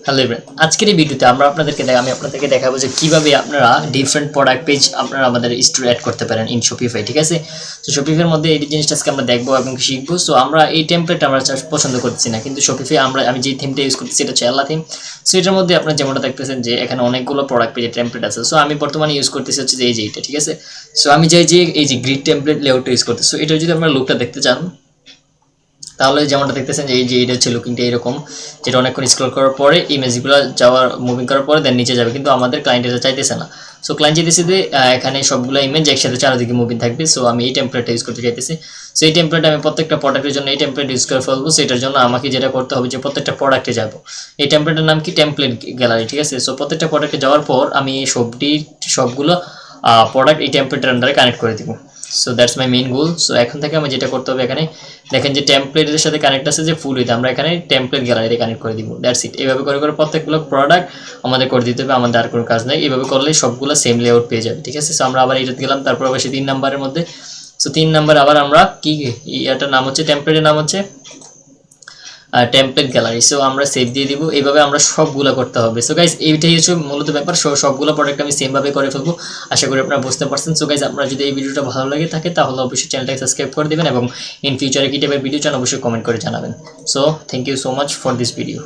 Hello everyone, আজকের এই ভিডিওতে আমি আপনাদেরকে দেখাবো যে কিভাবে আপনারা ডিফারেন্ট প্রোডাক্ট পেজ আপনারা আমাদের স্টোরে অ্যাড করতে পারেন ইন শপিফাই। ঠিক আছে, তো শপিফাইয়ের মধ্যে এই জিনিসটা আজকে আমরা দেখবো এবং শিখবো। সো আমরা এই টেমপ্লেট আমরা পছন্দ করছি না, কিন্তু শপিফাই আমি যে থিমটা ইউজ করতেছি এটা হচ্ছে এলা থিম। সো এটার মধ্যে আপনারা যেমনটা দেখতেছেন যে এখানে অনেকগুলো প্রোডাক্ট পেজের টেমপ্লেট আছে। সো আমি বর্তমানে ইউজ করতেছি হচ্ছে যে এইটা। ঠিক আছে, সো আমি চাই যে এই যে গ্রিড টেমপ্লেট লেআউটটা ইউজ করতেছি। সো এটা যদি আপনারা লুকটা দেখতে চান তাহলে যেমনটা দেখতেছেন যে এই যে এটা হচ্ছে লুকিংটা এরকম, যেটা অনেকক্ষণ স্ক্রল করার পরে ইমেজগুলো যাওয়ার মুভিং করার পরে দেন নিচে যাবে, কিন্তু আমাদের ক্লায়েন্ট এটা চাইতেছে না। সো ক্লায়েন্ট চাইতেছে যে এখানে সবগুলো ইমেজ একসাথে চারিদিকে মুভিং থাকবে। সো আমি এই টেমপ্লেটটা ইউজ করতে চাইতেছি। সো এই টেমপ্লেট আমি প্রত্যেকটা প্রোডাক্টের জন্য এই টেমপ্লেট ইউজ করে ফেলবো। সো এটার জন্য আমাকে যেটা করতে হবে যে প্রত্যেকটা প্রোডাক্টে যাব, এই টেমপ্লেটের নাম কি টেমপ্লেট গ্যালারি। ঠিক আছে, সো প্রত্যেকটা প্রোডাক্টে যাওয়ার পর আমি এই সবগুলো প্রোডাক্ট এই টেমপ্লেটের আন্ডারে কানেক্ট করে দিব। So that's my main goal. So এখন থেকে আমি যেটা করতে হবে, এখানে দেখেন যে টেমপ্লেটের সাথে কানেক্ট আছে যে ফুল উইথ, আমরা এখানে টেমপ্লেট গ্যালারি কানেক্ট করে দিব। That's it. এইভাবে করে করে প্রত্যেকগুলো প্রোডাক্ট আমাদের করে দিতে হবে, আমাদের আর কোনো কাজ নেই। এইভাবে করলে সবগুলো সেম লেআউট পেয়ে যাবে। ঠিক আছে, সো আমরা আবার এইটাতে গেলাম, তারপর আবার 3 নাম্বারের মধ্যে। সো 3 নাম্বার আবার আমরা কি এটার নাম হচ্ছে টেমপ্লেটের নাম হচ্ছে টেমপ্লেট গ্যালারি। সো আমরা সেভ দিয়ে দিব। এইভাবে আমরা সবগুলো করতে হবে। সো গাইজ এইটাই হচ্ছে মূলত ব্যাপার। সবগুলো প্রোডাক্ট আমি সেমভাবে করে ফেলবো। আশা করি আপনারা বুঝতে পারছেন। সো গাইজ আপনারা যদি এই ভিডিওটা ভালো লাগে থাকে তাহলে অবশ্যই চ্যানেলটাকে সাবস্ক্রাইব করে দেবেন এবং ইন ফিউচারে কি টাইপের ভিডিও চান অবশ্যই কমেন্ট করে জানাবেন। So thank you so much for this video.